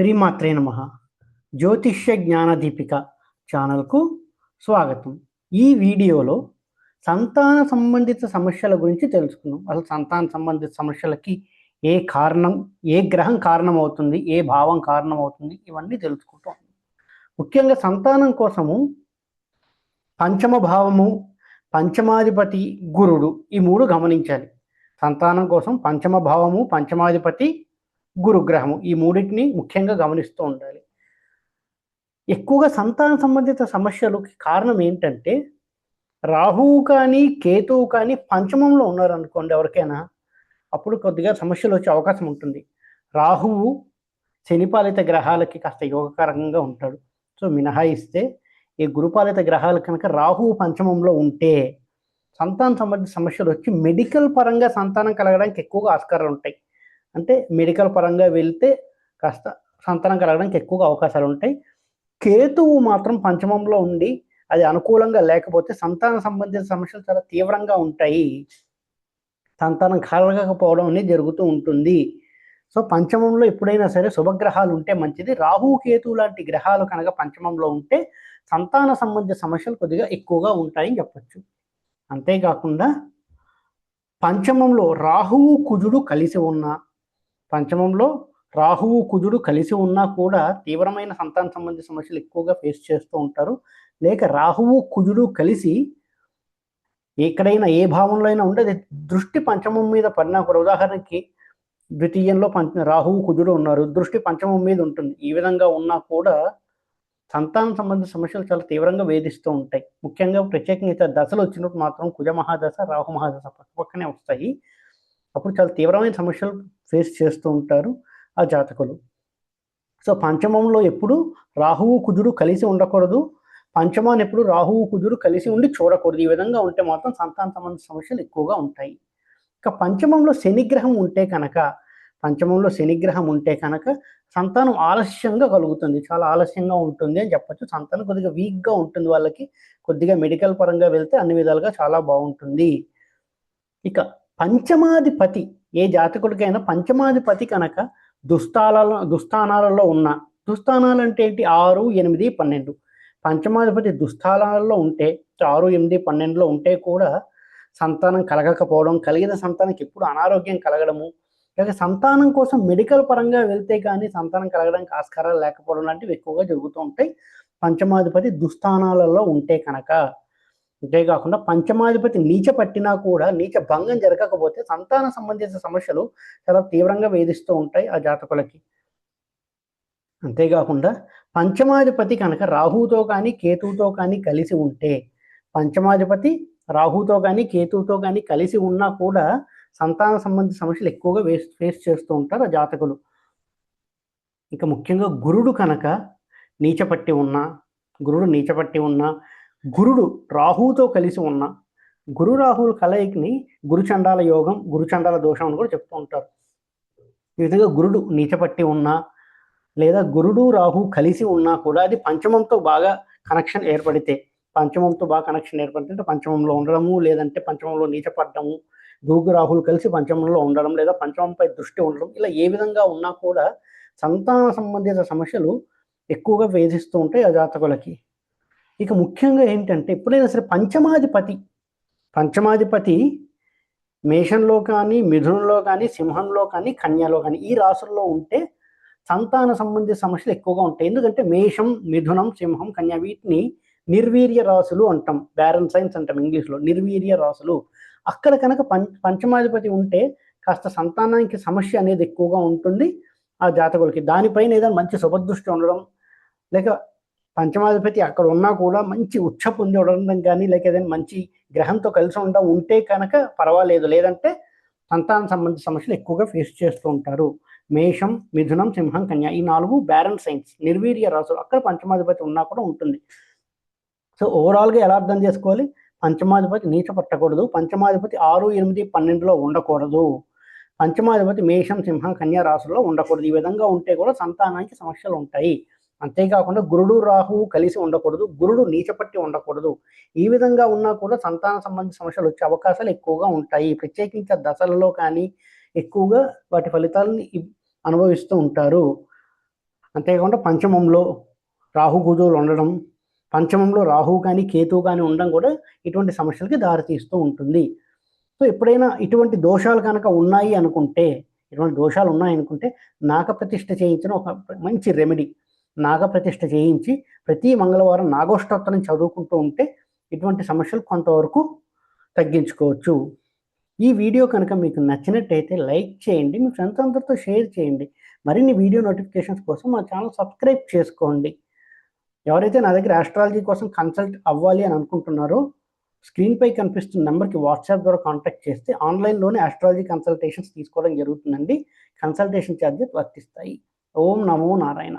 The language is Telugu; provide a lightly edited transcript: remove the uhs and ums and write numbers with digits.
శ్రీమాత్రే నమః. జ్యోతిష్య జ్ఞానదీపిక ఛానల్కు స్వాగతం. ఈ వీడియోలో సంతాన సంబంధిత సమస్యల గురించి తెలుసుకుందాం. అసలు సంతాన సంబంధిత సమస్యలకి ఏ కారణం, ఏ గ్రహం కారణం అవుతుంది, ఏ భావం కారణం అవుతుంది, ఇవన్నీ తెలుసుకుంటాం. ముఖ్యంగా సంతానం కోసము పంచమ భావము, పంచమాధిపతి గురుడు, ఈ మూడు గమనించాలి. సంతానం కోసం పంచమ భావము, పంచమాధిపతి గురుగ్రహము, ఈ మూడింటిని ముఖ్యంగా గమనిస్తూ ఉండాలి. ఎక్కువగా సంతాన సంబంధిత సమస్యలకి కారణం ఏంటంటే, రాహువు కానీ కేతువు కానీ పంచమంలో ఉన్నారనుకోండి ఎవరికైనా, అప్పుడు కొద్దిగా సమస్యలు వచ్చే అవకాశం ఉంటుంది. రాహువు శనిపాలిత గ్రహాలకి కాస్త యోగకరంగా ఉంటాడు. సో మినహాయిస్తే ఈ గురుపాలిత గ్రహాలు కనుక రాహువు పంచమంలో ఉంటే సంతాన సంబంధిత సమస్యలు వచ్చి మెడికల్ పరంగా సంతానం కలగడానికి ఎక్కువగా ఆస్కారాలు ఉంటాయి. అంటే మెడికల్ పరంగా వెళ్తే కాస్త సంతానం కలగడానికి ఎక్కువగా అవకాశాలు ఉంటాయి. కేతువు మాత్రం పంచమంలో ఉండి అది అనుకూలంగా లేకపోతే సంతాన సంబంధిత సమస్యలు చాలా తీవ్రంగా ఉంటాయి. సంతానం కలగకపోవడం అనేది జరుగుతూ ఉంటుంది. సో పంచమంలో ఎప్పుడైనా సరే శుభగ్రహాలు ఉంటే మంచిది. రాహువు కేతువు లాంటి గ్రహాలు కనుక పంచమంలో ఉంటే సంతాన సంబంధిత సమస్యలు కొద్దిగా ఎక్కువగా ఉంటాయని చెప్పచ్చు. అంతేకాకుండా పంచమంలో రాహువు కుజుడు కలిసి ఉన్నా, పంచమంలో రాహువు కుజుడు కలిసి ఉన్నా కూడా తీవ్రమైన సంతాన సంబంధిత సమస్యలు ఎక్కువగా ఫేస్ చేస్తూ ఉంటారు. లేక రాహువు కుజుడు కలిసి ఎక్కడైనా ఏ భావంలో అయినా ఉంటే అది దృష్టి పంచమం మీద పడినా కూడా, ఉదాహరణకి ద్వితీయంలో రాహువు కుజుడు ఉన్నారు, దృష్టి పంచమం మీద ఉంటుంది. ఈ విధంగా ఉన్నా కూడా సంతాన సంబంధిత సమస్యలు చాలా తీవ్రంగా వేధిస్తూ ఉంటాయి. ముఖ్యంగా ప్రత్యేకంగా దశలు వచ్చినప్పుడు మాత్రం కుజ మహాదశ, రాహు మహాదశ పక్కనే వస్తాయి. అప్పుడు చాలా తీవ్రమైన సమస్యలు ఫేస్ చేస్తూ ఉంటారు ఆ జాతకులు. సో పంచమంలో ఎప్పుడు రాహువు కుజుడు కలిసి ఉండకూడదు, పంచమాన్ని ఎప్పుడు రాహువు కుజుడు కలిసి ఉండి చూడకూడదు. ఈ విధంగా ఉంటే మాత్రం సంతాన సంబంధిత సమస్యలు ఎక్కువగా ఉంటాయి. ఇక పంచమంలో శనిగ్రహం ఉంటే కనుక, సంతానం ఆలస్యంగా కలుగుతుంది, చాలా ఆలస్యంగా ఉంటుంది అని చెప్పచ్చు. సంతానం కొద్దిగా వీక్గా ఉంటుంది, వాళ్ళకి కొద్దిగా మెడికల్ పరంగా వెళ్తే అన్ని విధాలుగా చాలా బాగుంటుంది. ఇక పంచమాధిపతి, ఏ జాతకుడికైనా పంచమాధిపతి కనుక దుస్థానాలలో ఉన్న, దుస్థానాలు అంటే ఏంటి? 6, 8, 12. పంచమాధిపతి దుస్థానాలలో ఉంటే 6, 8, 12లో ఉంటే కూడా సంతానం కలగకపోవడం, కలిగిన సంతానానికి ఎప్పుడు అనారోగ్యం కలగడము, లేక సంతానం కోసం మెడికల్ పరంగా వెళ్తే కానీ సంతానం కలగడానికి ఆస్కారాలు లేకపోవడం లాంటివి ఎక్కువగా జరుగుతూ ఉంటాయి పంచమాధిపతి దుస్థానాలలో ఉంటే కనుక. అంతేకాకుండా పంచమాధిపతి నీచ పట్టినా కూడా, నీచ భంగం జరగకపోతే సంతాన సంబంధిత సమస్యలు చాలా తీవ్రంగా వేధిస్తూ ఉంటాయి ఆ జాతకులకి. అంతేకాకుండా పంచమాధిపతి కనుక రాహువుతో కానీ కేతువుతో కానీ కలిసి ఉంటే, పంచమాధిపతి రాహుతో కానీ కేతువుతో కానీ కలిసి ఉన్నా కూడా సంతాన సంబంధిత సమస్యలు ఎక్కువగా ఫేస్ చేస్తూ ఉంటారు ఆ జాతకులు. ఇక ముఖ్యంగా గురుడు కనుక నీచపట్టి ఉన్నా, గురుడు రాహువుతో కలిసి ఉన్న, గురు రాహువుల కలయికని గురుచండాల యోగం, గురుచండాల దోషం అని కూడా చెప్తూ ఉంటారు. ఈ విధంగా గురుడు నీచపట్టి ఉన్నా లేదా గురుడు రాహు కలిసి ఉన్నా కూడా అది పంచమంతో బాగా కనెక్షన్ ఏర్పడితే, అంటే పంచమంలో ఉండడము, లేదంటే పంచమంలో నీచపడ్డము, గురు రాహులు కలిసి పంచమంలో ఉండడం, లేదా పంచమంపై దృష్టి ఉండడం, ఇలా ఏ విధంగా ఉన్నా కూడా సంతాన సంబంధిత సమస్యలు ఎక్కువగా వేధిస్తూ ఉంటాయి ఆ జాతకులకి. ఇక ముఖ్యంగా ఏంటంటే ఎప్పుడైనా సరే పంచమాధిపతి మేషంలో కానీ, మిథునంలో కానీ, సింహంలో కానీ, కన్యలో కానీ ఈ రాసుల్లో ఉంటే సంతాన సంబంధిత సమస్యలు ఎక్కువగా ఉంటాయి. ఎందుకంటే మేషం, మిథునం, సింహం, కన్య వీటిని నిర్వీర్య రాసులు అంటాం, బ్యారన్ సైన్స్ అంటాం ఇంగ్లీష్లో, నిర్వీర్య రాసులు. అక్కడ కనుక పంచమాధిపతి ఉంటే కాస్త సంతానానికి సమస్య అనేది ఎక్కువగా ఉంటుంది ఆ జాతకులకి. దానిపైన ఏదైనా మంచి శుభదృష్టి ఉండడం, లేక పంచమాధిపతి అక్కడ ఉన్నా కూడా మంచి ఉచ్చ పొంది ఉండడం కానీ, లేక ఏదైనా మంచి గ్రహంతో కలిసి ఉండడం ఉంటే కనుక పర్వాలేదు. లేదంటే సంతాన సంబంధిత సమస్యలు ఎక్కువగా ఫేస్ చేస్తూ ఉంటారు. మేషం, మిథునం, సింహం, కన్య ఈ 4 బ్యారన్ సైన్స్, నిర్వీర్య రాసులు. అక్కడ పంచమాధిపతి ఉన్నా కూడా ఉంటుంది. సో ఓవరాల్గా ఎలా అర్థం చేసుకోవాలి? పంచమాధిపతి నీచ పట్టకూడదు, పంచమాధిపతి 6, 8, 12లో ఉండకూడదు, పంచమాధిపతి మేషం, సింహం, కన్య రాసుల్లో ఉండకూడదు. ఈ విధంగా ఉంటే కూడా సంతానానికి సమస్యలు ఉంటాయి. అంతేకాకుండా గురుడు రాహువు కలిసి ఉండకూడదు, గురుడు నీచపట్టి ఉండకూడదు. ఈ విధంగా ఉన్నా కూడా సంతాన సంబంధిత సమస్యలు వచ్చే అవకాశాలు ఎక్కువగా ఉంటాయి. ప్రత్యేకించి దశలలో కానీ ఎక్కువగా వాటి ఫలితాలని అనుభవిస్తూ ఉంటారు. అంతేకాకుండా పంచమంలో రాహు కుజువులు ఉండడం, పంచమంలో రాహు కానీ కేతువు కానీ ఉండడం కూడా ఇటువంటి సమస్యలకి దారితీస్తూ ఉంటుంది. సో ఎప్పుడైనా ఇటువంటి దోషాలు కనుక ఉన్నాయి అనుకుంటే, ఇటువంటి దోషాలు ఉన్నాయనుకుంటే నాగప్రతిష్ఠ చేయించిన ఒక మంచి రెమెడీ. నాగప్రతిష్ఠ చేయించి ప్రతి మంగళవారం నాగోష్టోత్తరం చదువుకుంటూ ఉంటే ఇటువంటి సమస్యలు కొంతవరకు తగ్గించుకోవచ్చు. ఈ వీడియో కనుక మీకు నచ్చినట్టయితే లైక్ చేయండి, మీ ఫ్రెండ్స్ అందరితో షేర్ చేయండి. మరిన్ని వీడియో నోటిఫికేషన్స్ కోసం మా ఛానల్ సబ్స్క్రైబ్ చేసుకోండి. ఎవరైతే నా దగ్గర ఆస్ట్రాలజీ కోసం కన్సల్ట్ అవ్వాలి అని అనుకుంటున్నారో స్క్రీన్పై కనిపిస్తున్న నెంబర్కి వాట్సాప్ ద్వారా కాంటాక్ట్ చేస్తే ఆన్లైన్లోనే ఆస్ట్రాలజీ కన్సల్టేషన్స్ తీసుకోవడం జరుగుతుందండి. కన్సల్టేషన్ ఛార్జెస్ వర్తిస్తాయి. ఓం నమో నారాయణ.